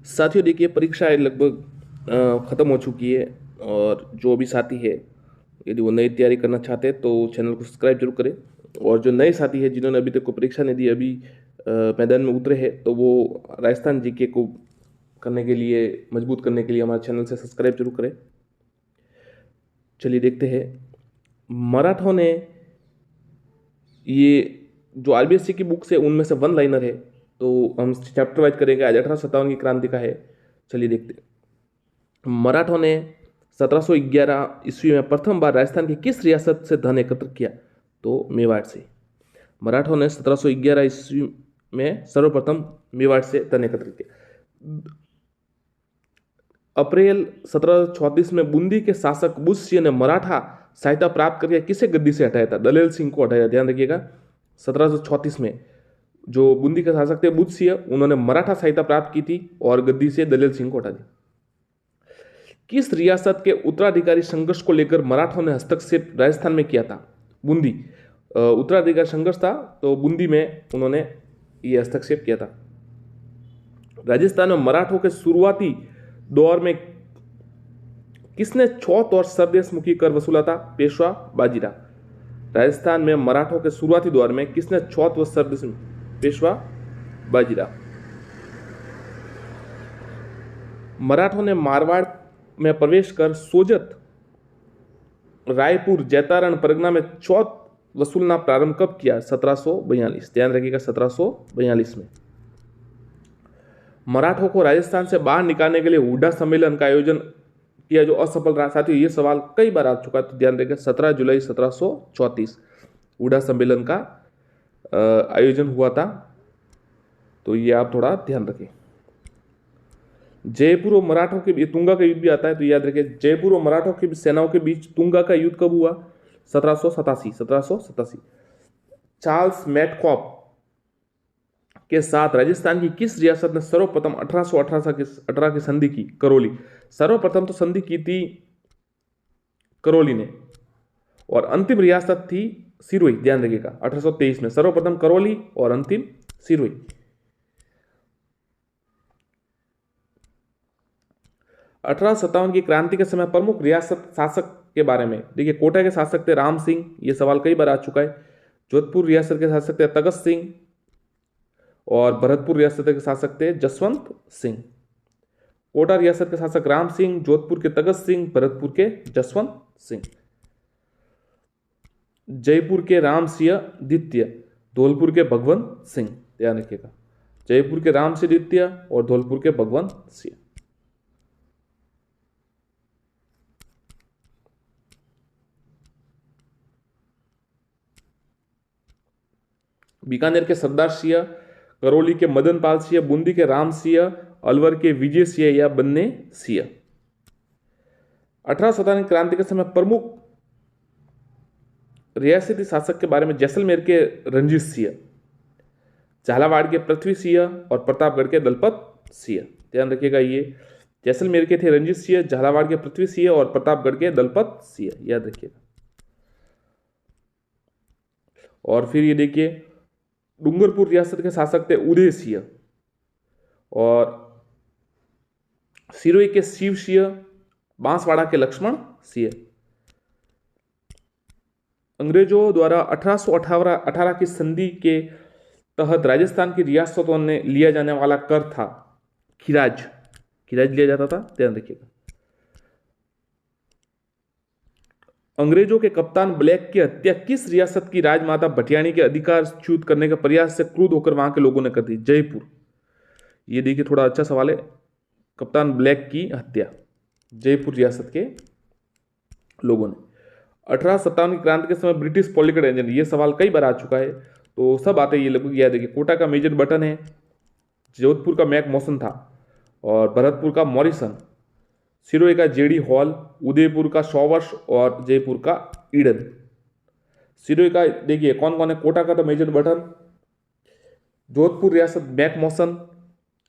साथियों देखिए परीक्षाएं लगभग ख़त्म हो चुकी है। और जो भी साथी है यदि वो नई तैयारी करना चाहते हैं तो चैनल को सब्सक्राइब जरूर करें। और जो नए साथी है जिन्होंने अभी तक कोई परीक्षा नहीं दी, अभी मैदान में उतरे हैं, तो वो राजस्थान जीके को करने के लिए, मजबूत करने के लिए हमारे चैनल से सब्सक्राइब जरूर करें। चलिए देखते हैं। मराठों ने, ये जो आरबीएससी की बुक्स है उनमें से वन लाइनर है, तो हम चैप्टर वाइज करेंगे। आज 1857 की क्रांति का है। चलिए देखते हैं। मराठों ने 1711 ईस्वी में प्रथम बार राजस्थान की किस रियासत से धन एकत्र किया? तो मेवाड़ से। मराठों ने 1711 ईस्वी में सर्वप्रथम मेवाड़ से धन एकत्र किया। अप्रैल 1734 में बूंदी के शासक बुद्ध ने मराठा सहायता प्राप्त करके किसे गद्दी से हटाया था? दलेल सिंह को हटाया। ध्यान रखिएगा, 1734 में जो बूंदी के शासक थे बुद्ध सिंह, उन्होंने मराठा सहायता प्राप्त की थी और गद्दी से दलेल सिंह को हटा दिया। किस रियासत के उत्तराधिकारी संघर्ष को लेकर मराठों ने हस्तक्षेप राजस्थान में किया था? बूंदी। उत्तराधिकारी संघर्ष था तो बूंदी में उन्होंने ये हस्तक्षेप किया था। राजस्थान में मराठों के शुरुआती दौर में किसने छौत और सरदेशमुखी कर वसूला था? पेशवा बाजीराव। राजस्थान में मराठों के शुरुआती दौर में किसने छौत व सरदेशमुखी? पेशवा बाजीराव। मराठों ने मारवाड़ में प्रवेश कर सोजत, रायपुर, जैतारण परगना में चौथ वसूलना प्रारंभ कब किया? 1742। ध्यान रखिएगा, 1742 में। मराठों को राजस्थान से बाहर निकालने के लिए हुड्डा सम्मेलन का आयोजन किया जो असफल रहा। साथियों ये सवाल कई बार आ चुका है, तो ध्यान रखिएगा, 17 जुलाई 1734 हुड्डा सम्मेलन का आयोजन हुआ था, तो ये आप थोड़ा ध्यान रखें। जयपुर और मराठों के बीच तुंगा का युद्ध भी आता है, तो याद रखिए जयपुर और मराठों की सेनाओं के बीच तुंगा का युद्ध कब हुआ? 1787। चार्ल्स मैटकॉप के साथ राजस्थान की किस रियासत ने सर्वप्रथम 1818 की संधि की? करौली। सर्वप्रथम तो संधि की थी करौली ने, और अंतिम रियासत थी सिरोही। ध्यान रखिएगा, 1823 में सर्वप्रथम करौली और अंतिम सिरोही। 1857 की क्रांति के समय प्रमुख रियासत शासक के बारे में देखिए। कोटा के शासक थे राम सिंह, ये सवाल कई बार आ चुका है। जोधपुर रियासत के शासक थे तगत सिंह, और भरतपुर रियासत के शासक थे जसवंत सिंह। कोटा रियासत के शासक राम सिंह, जोधपुर के तगत सिंह, भरतपुर के जसवंत सिंह। जयपुर के राम सिंह द्वितीय, धौलपुर के भगवंत सिंह। ध्यान रखिएगा, जयपुर के राम सिंह द्वितीय और धौलपुर के भगवंत सिंह। बीकानेर के सरदार सिंह, करौली के मदन पाल सिंह, बूंदी के राम सिंह, अलवर के विजय सिंह या बन्ने सिंह। 1857 क्रांति के समय प्रमुख रियासती शासक के बारे में। जैसलमेर के रंजीत सिंह, झालावाड़ के पृथ्वी सिंह और प्रतापगढ़ के दलपत सिंह। ध्यान रखिएगा, ये जैसलमेर के थे रंजीत सिंह, झालावाड़ के पृथ्वी सिंह और प्रतापगढ़ के दलपत सिंह, याद रखिएगा। और फिर ये देखिए, डूंगरपुर रियासत के शासक थे उदय सिंह, और सिरोही के शिव सिंह, बांसवाड़ा के लक्ष्मण सिंह। अंग्रेजों द्वारा 1818 की संधि के तहत राजस्थान की रियासतों ने लिया जाने वाला कर था खिराज। खिराज लिया जाता था, ध्यान रखिएगा। अंग्रेजों के कप्तान ब्लैक की हत्या किस रियासत की राजमाता भटियाणी के अधिकार च्युत करने के प्रयास से क्रुद्ध होकर वहां के लोगों ने कर दी? जयपुर। ये देखिए, थोड़ा अच्छा सवाल है। कप्तान ब्लैक की हत्या जयपुर रियासत के लोगों ने। 1857 की क्रांति के समय ब्रिटिश पॉलिटिकल एजेंट, ये सवाल कई बार आ चुका है, तो सब आते ये लगभग याद है कि कोटा का मेजर बटन है, जोधपुर का मैक मौसन था, और भरतपुर का मॉरिसन, सिरोही का जेडी हॉल, उदयपुर का शॉवर्स और जयपुर का ईडन। सिरोही का देखिए कौन कौन है। कोटा का तो मेजर बटन, जोधपुर रियासत मैक मौसन,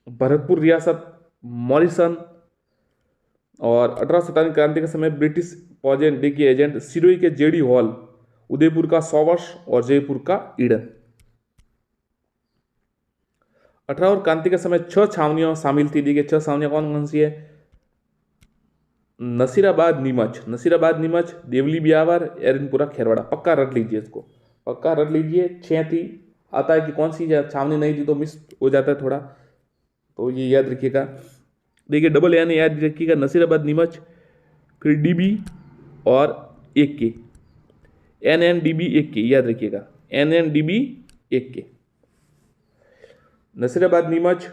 भरतपुर रियासत मॉरिसन, और 1857 क्रांति के समय ब्रिटिश पॉजेंट देखिए एजेंट सिरोही के जेडी हॉल, उदयपुर का शॉवर्स और जयपुर का ईडन। 18 और क्रांति के समय 6 छावनियां शामिल थी। देखिए 6 छावनियां कौन कौन सी है? नसीराबाद नीमच, देवली ब्यावर, एरनपुरा खेरवाड़ा। पक्का रट लीजिए इसको, पक्का रट लीजिए। 6 थी, आता है कि कौन सी छावनी नहीं थी तो मिस हो जाता है थोड़ा, तो ये याद रखिएगा। देखिए डबल एन याद रखिएगा, नसीराबाद नीमच, फिर डीबी और एक के, NNDB एक के, याद रखिएगा NNDB एक के। नसीराबाद नीमच,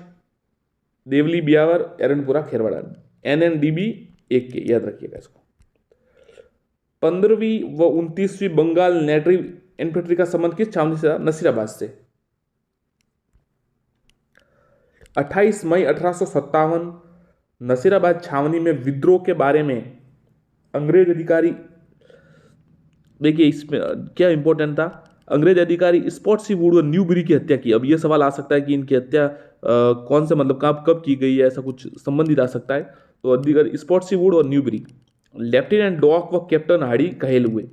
देवली ब्यावर, एरनपुरा खेरवाड़ा, NNDB एक के, याद रखिएगा इसको। 15वीं व 29वीं बंगाल नेटरी इन्फेंट्री का संबंध किस छावनी से? नसीराबाद से। 28 मई 1857 नसीराबाद छावनी में विद्रोह के बारे में अंग्रेज अधिकारी, देखिए इसमें क्या इंपॉर्टेंट था, अंग्रेज अधिकारी स्पॉटसी वुड और न्यूबरी की हत्या की। अब यह सवाल आ सकता है कि इनकी हत्या कौन से मतलब कब की गई है, ऐसा कुछ संबंधित आ सकता है। तो अधिकारी स्पॉटसी वुड और न्यूबरी, लेफ्टिनेंट डॉक व कैप्टन हार्डी घायल हुए।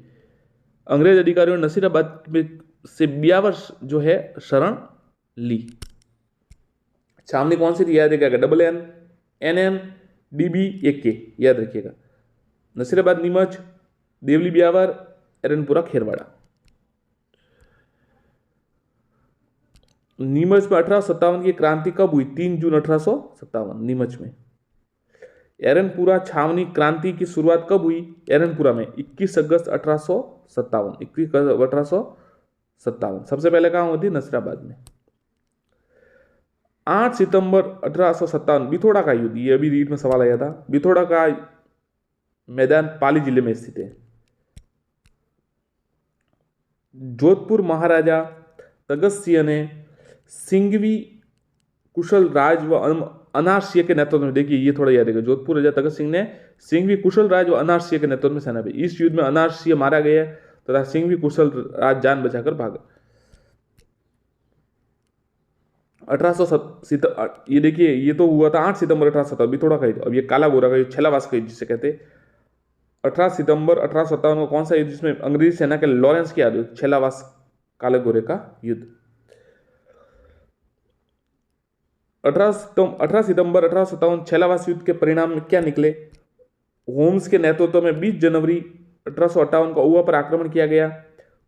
अंग्रेज अधिकारियों ने नसीराबाद में से ब्यावर जो है शरण ली। छावनी कौन सी थी? याद रखिएगा NN NNDB एक के, याद रखिएगा। नसीराबाद नीमच, देवली ब्यावर, एरनपुरा खेरवाड़ा। नीमच में 1857 की क्रांति कब हुई? 3 जून 1857 नीमच में। एरनपुरा छावनी क्रांति की शुरुआत कब हुई? एरनपुरा में 21 अगस्त 1857, 21 अगस्त 1857। सबसे पहले कहां हुई थी? नसीराबाद में। 8 सितंबर 1857 बिथोड़ा का युद्ध, ये अभी रीट में सवाल आया था। बिथोड़ा का मैदान पाली जिले में स्थित है। जोधपुर महाराजा तगत सिंह ने सिंघवी कुशल राज व अनार सिंह के नेतृत्व में, देखिए ये थोड़ा याद रखिएगा, जोधपुर राजा तगत सिंह ने सिंघवी कुशल राज व अनार सिंह के नेतृत्व में सेना भेजी। इस युद्ध में अनार सिंह मारा गया तथा सिंघवी कुशल राज जान बचाकर भागा। 1800 ये देखिए ये तो हुआ था 8 सितंबर 1857 बिथोड़ा का युद्ध। अब ये काला गोरा का युद्ध, छेलावास का युद्ध जिसे कहते हैं। 18 सितंबर 1857 को कौन सा युद्ध जिसमें अंग्रेजी सेना के लॉरेंस की याद हुई? छेलावास काले गोरे का युद्ध। 18 सितंबर 1857 छेलावास युद्ध के परिणाम में क्या निकले? होम्स के नेतृत्व में 20 जनवरी 1858 को औवा पर आक्रमण किया गया।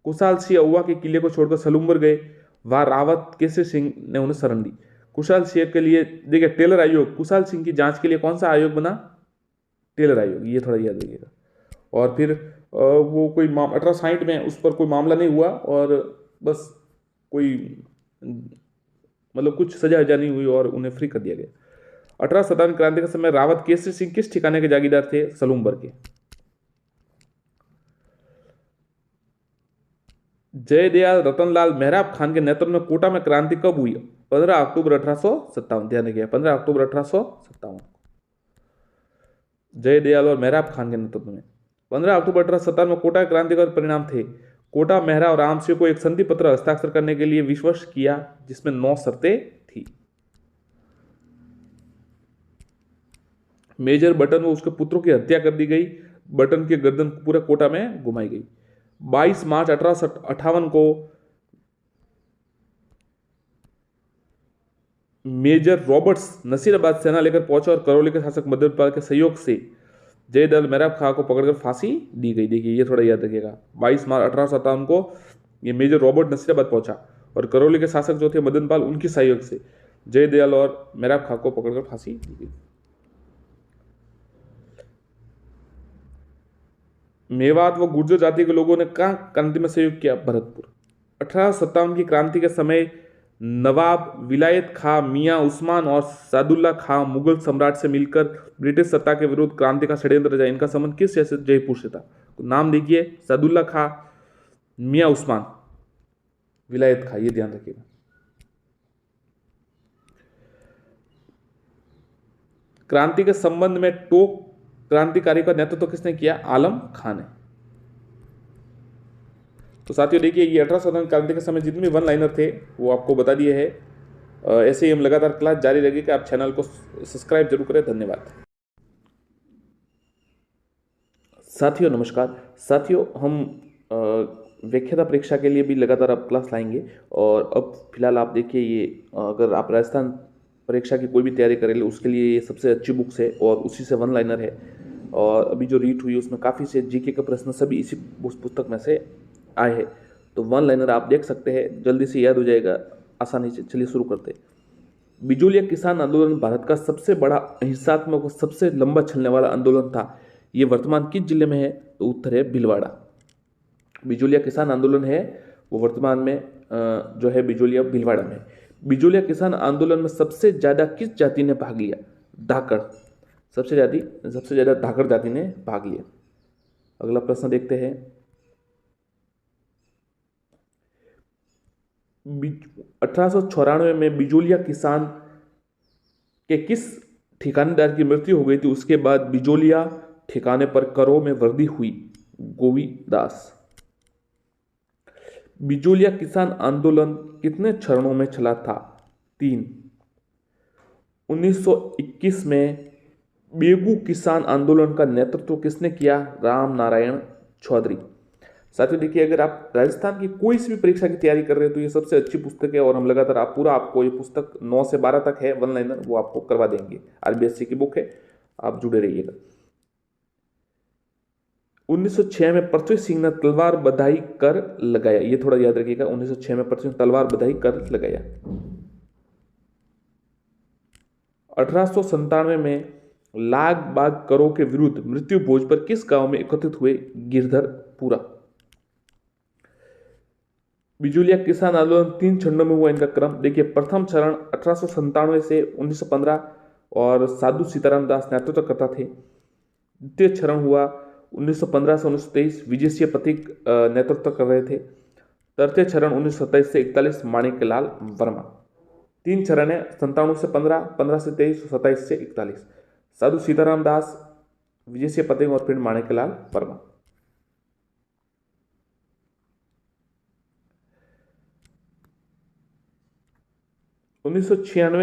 कुशाल सिंह औवा के किले को छोड़कर सलूम्बर गए, वहां रावत केसरी सिंह ने उन्हें शरण दी। कुशाल सिंह के लिए देखिए टेलर आयोग, कुशाल सिंह की जांच के लिए कौन सा आयोग बना? टेलर आयोग, ये थोड़ा याद रखिएगा। और फिर वो कोई 1860 में उस पर कोई मामला नहीं हुआ और बस कोई मतलब कुछ सजा नहीं हुई और उन्हें फ्री कर दिया गया। 1857 क्रांति के समय रावत केसरी सिंह किस ठिकाने के जागीरदार थे? सलूम्बर के। जयदयाल रतनलाल मेहराब खान के नेतृत्व में कोटा में क्रांति कब हुई? 15 अक्टूबर 1857, ध्यान रखिए 15 अक्टूबर 1857। जयदयाल और मेहराब खान के नेतृत्व में 15 अक्टूबर 1857 में कोटा क्रांति का परिणाम थे। कोटा मेहरा और राम सिंह को एक संधि पत्र हस्ताक्षर करने के लिए विश्वस्त किया जिसमें 9 शर्तें थी। मेजर बटन व उसके पुत्रों की हत्या कर दी गई। बटन की गर्दन पूरे कोटा में घुमाई गई। 22 मार्च 1858 को मेजर रॉबर्ट्स नसीराबाद सेना लेकर पहुंचा और करौली के शासक मदनपाल के सहयोग से जयदयाल मेहराब खां को पकड़कर फांसी दी गई। देखिए ये थोड़ा याद रखिएगा। 22 मार्च 1857 को ये मेजर रॉबर्ट नसीराबाद पहुंचा और करौली के शासक जो थे मदनपाल, उनके सहयोग से जयदयाल और मेहराब खां को पकड़कर फांसी दी गई। मेवात व गुर्जर जाति के लोगों ने कहां क्रांति में सहयोग किया? भरतपुर। 1857 की क्रांति के समय नवाब विलायत खां मियां उस्मान और सादुल्ला खां मुगल सम्राट से मिलकर ब्रिटिश सत्ता के विरुद्ध क्रांति का षड्यंत्र रचा। इनका संबंध किस से? जयपुर से था। नाम देखिए, सादुल्ला खां, मियां उस्मान, विलायत खां, ये ध्यान रखिएगा। क्रांति के संबंध में टोक क्रांतिकारी का नेतृत्व किसने किया? आलम खां ने। तो साथियों देखिए ये 1857 क्रांति के समय जितने भी वन लाइनर थे वो आपको बता दिए हैं। ऐसे ही हम लगातार क्लास जारी रहेगी। आप चैनल को सब्सक्राइब जरूर करें। धन्यवाद साथियों। नमस्कार साथियों, हम व्याख्याता परीक्षा के लिए भी लगातार आप क्लास लाएंगे। और अब फिलहाल आप देखिए, ये अगर आप राजस्थान परीक्षा की कोई भी तैयारी करेंगे उसके लिए ये सबसे अच्छी बुक्स है और उसी से वन लाइनर है। और अभी जो रीड हुई उसमें काफ़ी से जीके के प्रश्न सभी इसी पुस्तक में से आए हैं। तो वन लाइनर आप देख सकते हैं, जल्दी से याद हो जाएगा आसानी से। चलिए शुरू करते हैं। बिजोलिया किसान आंदोलन भारत का सबसे बड़ा हिंसात्मक और सबसे लंबा चलने वाला आंदोलन था। ये वर्तमान किस जिले में है? तो उत्तर है भिलवाड़ा। बिजोलिया किसान आंदोलन है वो वर्तमान में जो है बिजोलिया भिलवाड़ा में। बिजोलिया किसान आंदोलन में सबसे ज्यादा किस जाति ने भाग लिया? धाकड़। सबसे ज्यादा धाकड़ जाति ने भाग लिया। अगला प्रश्न देखते हैं। 1894 में बिजोलिया किसान के किस ठिकानेदार की मृत्यु हो गई थी? उसके बाद बिजोलिया ठिकाने पर करों में वृद्धि हुई। गोवीदास। बिजोलिया किसान आंदोलन कितने चरणों में चला था? 3। 1921 में बेगू किसान आंदोलन का नेतृत्व किसने किया? राम नारायण चौधरी। साथियों देखिए, अगर आप राजस्थान की कोई सी भी परीक्षा की तैयारी कर रहे हैं तो ये सबसे अच्छी पुस्तक है और हम लगातार आपको ये पुस्तक 9 से 12 तक है वन लाइनर, वो आपको करवा देंगे। आरबीएससी की बुक है, आप जुड़े रहिएगा। 1906 में पृथ्वी सिंह ने तलवार बधाई कर लगाया। ये थोड़ा याद रखिएगा, 1906 में पृथ्वी तलवार बधाई कर लगाया। 1897 में लाग बाग करों के विरुद्ध मृत्यु भोज पर किस गांव में एकत्रित हुए? गिरधरपुरा। बिजोलिया किसान आंदोलन 3 चरणों में हुआ। इनका क्रम देखिए, प्रथम चरण 1897 से 1915 और साधु सीताराम दास नेतृत्व करता थे। द्वितीय चरण हुआ 1915 से 1923, विजय सिंह पथिक नेतृत्व कर रहे थे। तृतीय चरण 1927 से 41, माणिकलाल वर्मा। 3 चरण है, 97 से 15, 15 से 23, 27 से 41। साधु सीताराम दास, विजय सिंह पथिक और फिर माणिकलाल वर्मा। उन्नीस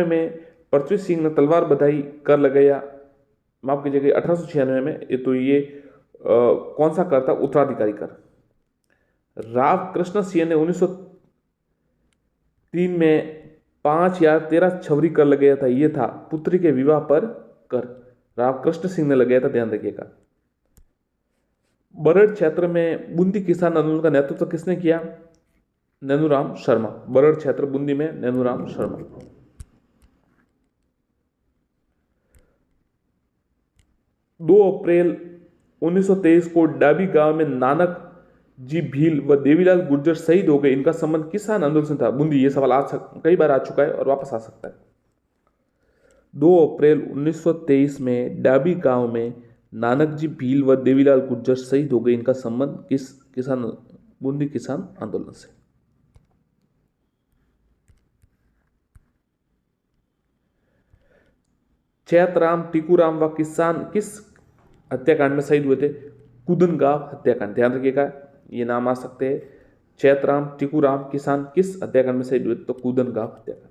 में पृथ्वी सिंह ने तलवार बधाई कर लगाया। माफ कीजिएगा, 1896 में। तो ये कौन सा कर था? उत्तराधिकारी कर। राव कृष्ण सिंह ने 1903 में 5 या 13 छवरी कर लगाया था। ये था पुत्री के विवाह पर कर। राव कृष्ण सिंह ने लगाया था, ध्यान रखिएगा। बरड़ क्षेत्र में बूंदी किसान आंदोलन का नेतृत्व किसने किया? नैनूराम शर्मा। बरड़ क्षेत्र बूंदी में नैनूराम शर्मा। 2 अप्रैल 1923 को डाबी गांव में नानक जी भील व देवीलाल गुर्जर शहीद हो गए। इनका संबंध किसान आंदोलन से था? बूंदी। ये सवाल कई बार आ चुका है और वापस आ सकता है। 2 अप्रैल 1923 में डाबी गांव में नानक जी भील व देवीलाल गुर्जर शहीद हो गए। इनका संबंध किस किसान? बूंदी किसान आंदोलन से। चैतराम टीकूराम व किसान किस हत्याकांड में शहीद हुए थे? कूदनगांव हत्याकांड। ध्यान रखिएगा, ये नाम आ सकते हैं। चैतराम टीकूराम किसान किस हत्याकांड में शहीद हुए? तो कूदनगांव हत्याकांड।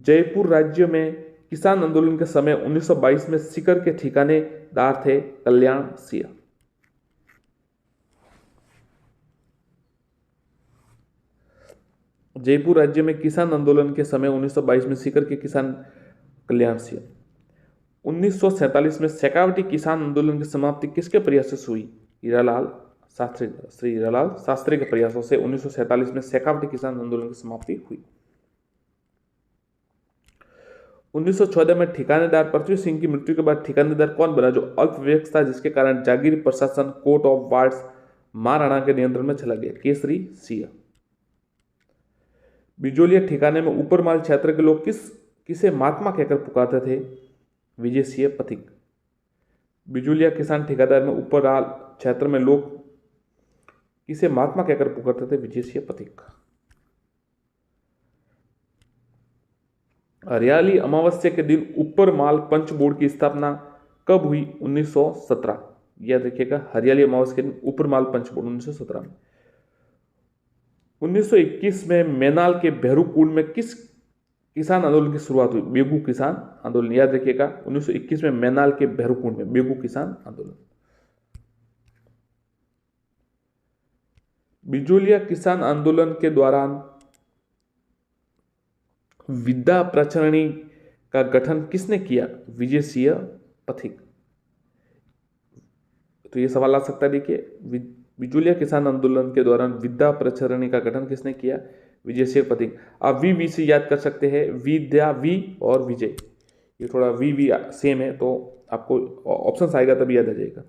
जयपुर राज्य में किसान आंदोलन के समय 1922 में सीकर के ठिकानेदार थे कल्याण सिंह। जयपुर राज्य में किसान आंदोलन के समय 1922 में सीकर के किसान कल्याण सिंह। 1947 में शेखावटी किसान आंदोलन की समाप्ति किसके प्रयासों से हुई? हीरालाल शास्त्री। श्री हीरालाल शास्त्री के प्रयासों से 1947 में शेखावटी किसान आंदोलन की समाप्ति हुई। 1914 में ठिकानेदार पृथ्वी सिंह की मृत्यु के बाद ठिकानेदार कौन बना जो अल्पवयस्क था, जिसके कारण जागीरी प्रशासन कोर्ट ऑफ वार्ड्स महाराणा के नियंत्रण में चला गया? केसरी सिंह। बिजोलिया ठिकाने में ऊपरमाल क्षेत्र के लोग किसे महात्मा कहकर पुकारते थे? विजय सिंह पथिक। बिजोलिया किसान ठेकेदार में ऊपरमाल क्षेत्र में लोग किसे महात्मा कहकर पुकारते थे? विजय सिंह पथिक। हरियाली अमावस्या के दिन ऊपरमाल पंच बोर्ड की स्थापना कब हुई? 1917। याद रखिएगा, हरियाली अमावस्या के दिन ऊपरमाल पंच बोर्ड 1917 में। 1921 में मैनाल के भैरूकुंड में किस किसान आंदोलन की शुरुआत हुई? बेगू किसान आंदोलन। याद रखिएगा, 1921 में मैनाल के भैरूकुंड में बेगू किसान आंदोलन। बिजोलिया किसान आंदोलन के दौरान विद्या प्रचरणी का गठन किसने किया? विजय सिंह पथिक। तो ये सवाल आ सकता है, देखिए बिजोलिया किसान आंदोलन के दौरान विद्या प्रचरणी का गठन किसने किया? विजय सिंह पथिक। आप वी से याद कर सकते हैं, विद्या वी और विजय, ये थोड़ा वी सेम है, तो आपको ऑप्शन आएगा तभी याद आ जाएगा।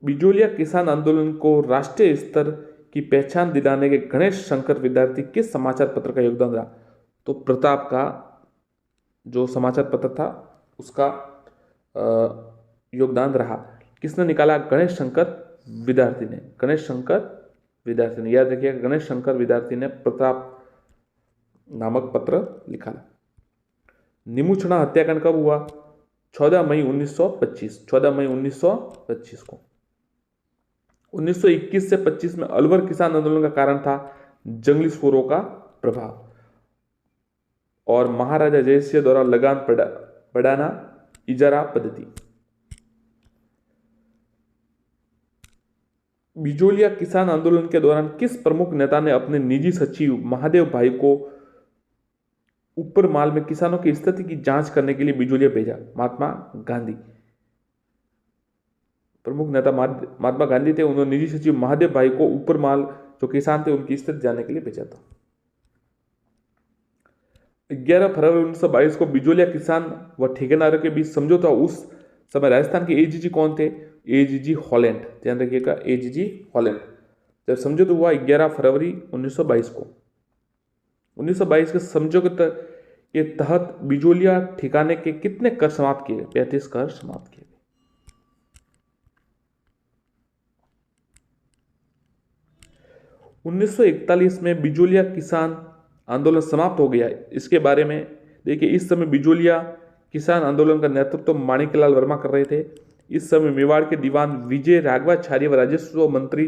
बिजोलिया किसान आंदोलन को राष्ट्रीय स्तर की पहचान दिलाने के गणेश शंकर विद्यार्थी किस समाचार पत्र का योगदान रहा? तो प्रताप का जो समाचार पत्र था उसका योगदान रहा। किसने निकाला? गणेश शंकर विद्यार्थी ने। गणेश शंकर विद्यार्थी ने, याद रखिएगा, गणेश शंकर विद्यार्थी ने प्रताप नामक पत्र लिखा। निमुछड़ा हत्याकांड कब हुआ? 14 मई 1925। 14 मई 1925 को। 1921 से 25 में अलवर किसान आंदोलन का कारण था जंगली सूरों का प्रभाव और महाराजा जयसिंह द्वारा लगान बढ़ाना इजारा पद्धति। बिजोलिया किसान आंदोलन के दौरान किस प्रमुख नेता ने अपने निजी सचिव महादेव भाई को ऊपर माल में किसानों की स्थिति की जांच करने के लिए बिजोलिया भेजा? महात्मा गांधी। प्रमुख नेता महात्मा गांधी थे, उन्होंने निजी सचिव महादेव भाई को ऊपर माल जो किसान थे उनकी स्थिति जानने के लिए भेजा था। 11 फरवरी 1922 को बिजोलिया किसान व ठेकेदारों के बीच समझौता। उस समय राजस्थान के एजीजी कौन थे? AGG Holland. ध्यान रखिएगा, एजीजी हॉलैंड। जब समझौता हुआ 11 फरवरी 1922 को, 1922 के समझौते के तहत बिजोलिया ठिकाने के कितने कर समाप्त किए? 35 कर समाप्त किए। 1941 में बिजोलिया किसान आंदोलन समाप्त हो गया। इसके बारे में देखिए, इस समय बिजोलिया किसान आंदोलन का नेतृत्व माणिकलाल वर्मा कर रहे थे। इस समय मेवाड़ के दीवान विजय राघवाचार्य व राजस्व मंत्री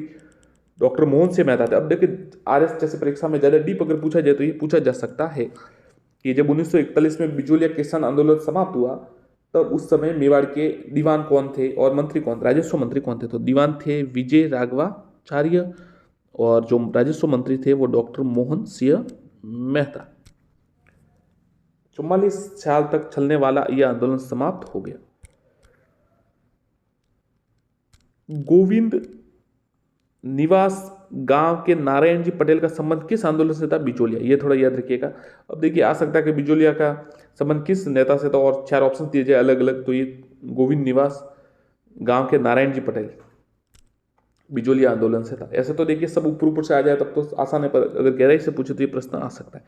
डॉक्टर मोहन सिंह मेहता थे। अब देखिए, आरएस जैसे परीक्षा में ज्यादा डीप अगर पूछा जाए तो ये पूछा जा सकता है कि जब 1941 में बिजोलिया किसान आंदोलन समाप्त हुआ तब उस समय मेवाड़ के दीवान कौन थे और मंत्री कौन थे, राजस्व मंत्री कौन थे? तो दीवान थे विजय राघवाचार्य और जो राजस्व मंत्री थे वो डॉक्टर मोहन सिंह मेहता। 44 साल तक चलने वाला यह आंदोलन समाप्त हो गया। गोविंद निवास गांव के नारायण जी पटेल का संबंध किस आंदोलन से था? बिजोलिया। ये थोड़ा याद रखिएगा। अब देखिए, आ सकता है कि बिजोलिया का संबंध किस नेता से था और 4 ऑप्शन दिए जाए अलग अलग। तो ये गोविंद निवास गांव के नारायण जी पटेल बिजोलिया आंदोलन से था। ऐसे तो देखिए सब ऊपर ऊपर से आ जाए तब तो आसान है, पर अगर गहराई से पूछे तो ये प्रश्न आ सकता है।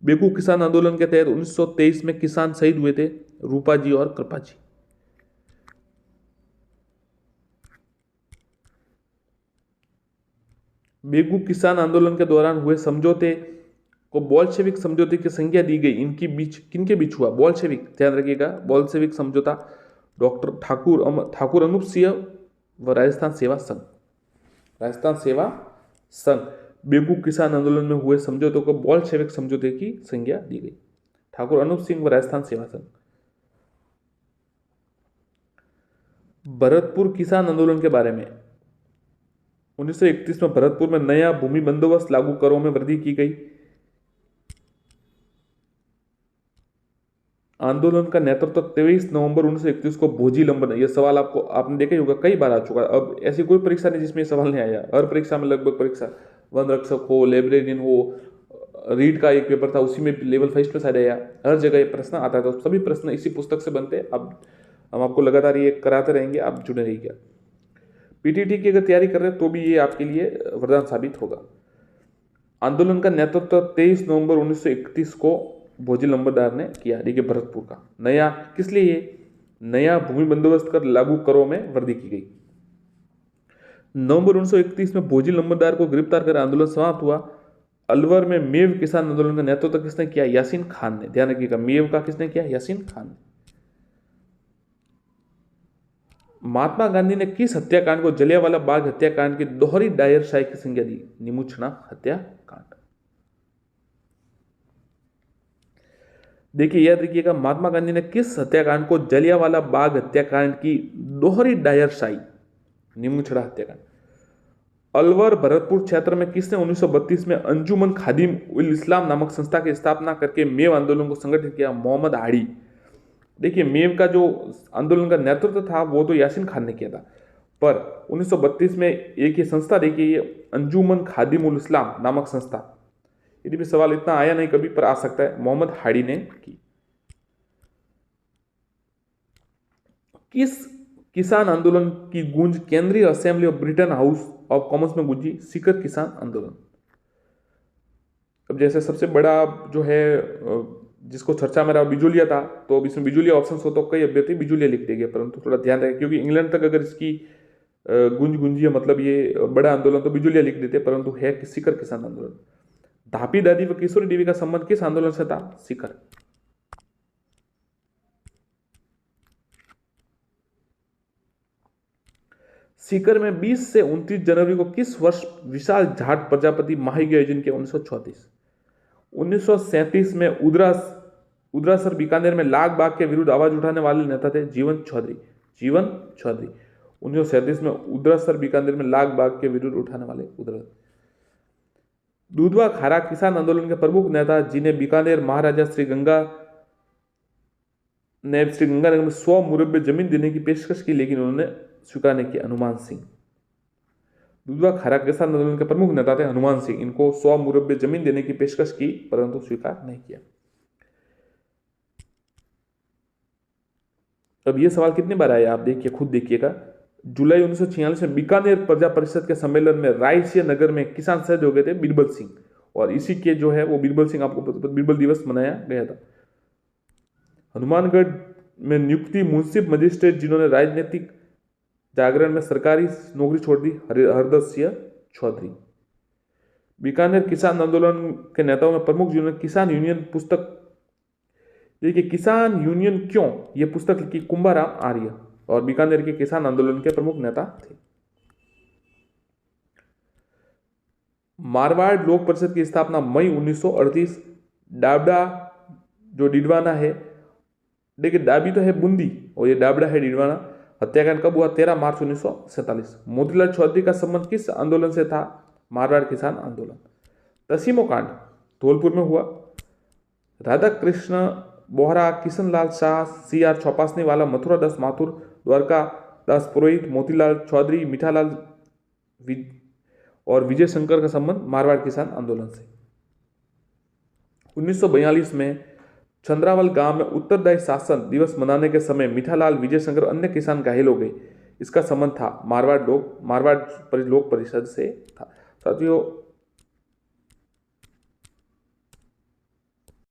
बेगू किसान आंदोलन के तहत 1923 में किसान शहीद हुए थे? रूपा जी और कृपा जी। बेगू किसान आंदोलन के दौरान हुए समझौते को बोल्शेविक समझौते की संज्ञा दी गई। इनके बीच किनके बीच हुआ? बोल्शेविक। ध्यान रखिएगा, बोल्शेविक समझौता डॉक्टर ठाकुर अनूप सिंह व राजस्थान सेवा संघ। राजस्थान सेवा संघ बेगू किसान आंदोलन में हुए समझौतों को बोल्शेविक समझौते की संज्ञा दी गई। ठाकुर अनूप सिंह व राजस्थान सेवा संघ। भरतपुर किसान आंदोलन के बारे में 1931 में भरतपुर में नया भूमि बंदोबस्त लागू करों में वृद्धि की गई। आंदोलन का नेतृत्व 23 नवंबर 1931 को भोजी लंबन। यह सवाल आपने देखा ही होगा, कई बार आ चुका है। अब ऐसी कोई परीक्षा नहीं जिसमें सवाल नहीं आया। हर परीक्षा में लगभग परीक्षा, वन रक्षक हो, लाइब्रेरियन हो, रीड का एक पेपर था उसी में लेवल 1 में शायद आया। हर जगह ये प्रश्न आता है, तो सभी प्रश्न इसी पुस्तक से बनते हैं। अब हम आपको लगातार ये कराते रहेंगे, आप जुड़े रहिएगा। पीटीटी की अगर तैयारी कर रहे हैं तो भी ये आपके लिए वरदान साबित होगा। आंदोलन का नेतृत्व 23 नवंबर 1931 को भोजी लंबरदार ने किया। देखिए, भरतपुर का नया, किस लिए? ये नया भूमि बंदोबस्त कर लागू करों में वृद्धि की गई। नवंबर 1931 में भोजी लंबरदार को गिरफ्तार कर आंदोलन समाप्त हुआ। अलवर में मेव किसान आंदोलन का नेतृत्व किसने किया? यासीन खान ने। ध्यान रखिएगा, मेव का किसने किया? यासीन खान ने। महात्मा गांधी ने किस हत्याकांड को जलियांवाला बाग हत्याकांड की दोहरी डायरशाही की संज्ञा दी? निमुछना हत्याकांड। देखिए, याद रखिएगा, महात्मा गांधी ने किस हत्याकांड को जलियांवाला बाग हत्याकांड की दोहरी डायरशाही, निमुछड़ा हत्याकांड। अलवर भरतपुर क्षेत्र में किसने 1932 में अंजुमन खादिम उल इस्लाम नामक संस्था की स्थापना करके मेव आंदोलन को संगठित किया? मोहम्मद हाड़ी। देखिए, मेव का जो आंदोलन का नेतृत्व था वो तो यासीन खान ने किया था, पर 1932 में एक ये संस्था देखिए, ये अंजुमन खादिम उल इस्लाम नामक संस्था, यदि भी सवाल इतना आया नहीं कभी, पर आ सकता है, मोहम्मद हाड़ी ने की। किस किसान आंदोलन की गूंज केंद्रीय assembly of Britain house of Commons में गूंजी? सीकर किसान आंदोलन। अब जैसे सबसे बड़ा जो है जिसको चर्चा में रहा बिजुलिया था, तो अब इसमें बिजुलिया ऑप्शन हो तो कई अभ्यर्थी बिजुलिया लिख देंगे, परंतु थोड़ा ध्यान रखें क्योंकि इंग्लैंड तक अगर इसकी गूंज गूंजी है, मतलब ये बड़ा आंदोलन, तो बिजुलिया लिख देते, परंतु है कि सीकर किसान आंदोलन। धापी दादी व किशोरी देवी का संबंध किस आंदोलन से था? सीकर। सीकर में 20 से 29 जनवरी को किस वर्ष विशाल जाट प्रजापति महायज्ञ के आयोजन किया? 1934। 1937 में उदरासर बीकानेर में लाग बाग के विरुद्ध आवाज उठाने वाले नेता थे जीवन चौधरी। जीवन चौधरी 1937 में उदरासर बीकानेर में लाग बाग के विरुद्ध उठाने वाले उदरासर। दूधवा खारा किसान आंदोलन के प्रमुख नेता जिन्हें बीकानेर महाराजा श्री गंगानगर में 100 मुरब्बे जमीन देने की पेशकश की, लेकिन उन्होंने स्वीकार नहीं किया। हनुमान सिंह। दूधवा खारा किसान आंदोलन के प्रमुख नेता थे हनुमान सिंह, इनको 100 मुरब्बे जमीन देने की पेशकश की, परंतु स्वीकार नहीं किया। अब ये सवाल कितनी बार आया आप देखिए, खुद देखिएगा। जुलाई 1946 में बीकानेर प्रजा परिषद के सम्मेलन में रायसिया नगर में किसान शहीद हो गए थे बीरबल सिंह, और इसी के जो है वो बीरबल सिंह, आपको बीरबल दिवस मनाया गया था। हनुमानगढ़ में नियुक्ति मुंसिफ मजिस्ट्रेट जिन्होंने राजनीतिक जागरण में सरकारी नौकरी छोड़ दी, हरदत्त सिंह चौधरी। बीकानेर किसान आंदोलन के नेताओं में प्रमुख जिन्होंने किसान यूनियन पुस्तक, देखिए किसान यूनियन क्यों, यह पुस्तक लिखी कुंभाराम आर्य, और बीकानेर के किसान आंदोलन के प्रमुख नेता थे। मारवाड़ लोक परिषद की स्थापना मई 1938। डाबडा जो डिडवाना है, देखिए डाबी तो है बूंदी और ये डाबडा है डिडवाना। हत्याकांड कब हुआ? 13 मार्च 1947। मोतीलाल चौधरी का संबंध किस आंदोलन से था? मारवाड़ किसान आंदोलन। तसीमो कांड धौलपुर में हुआ। राधा कृष्ण बोहरा, किशनलाल शाह, CR छौपासने वाला, मथुरा दास माथुर, द्वारका दास पुरोहित, मोतीलाल चौधरी, मीठालाल और विजय शंकर का संबंध मारवाड़ किसान आंदोलन से। 1942 में चंद्रावल गांव में उत्तरदायी शासन दिवस मनाने के समय मीठालाल, विजय शंकर, अन्य किसान घायल हो गए, इसका संबंध था मारवाड़ लोक परिषद से था। साथियों,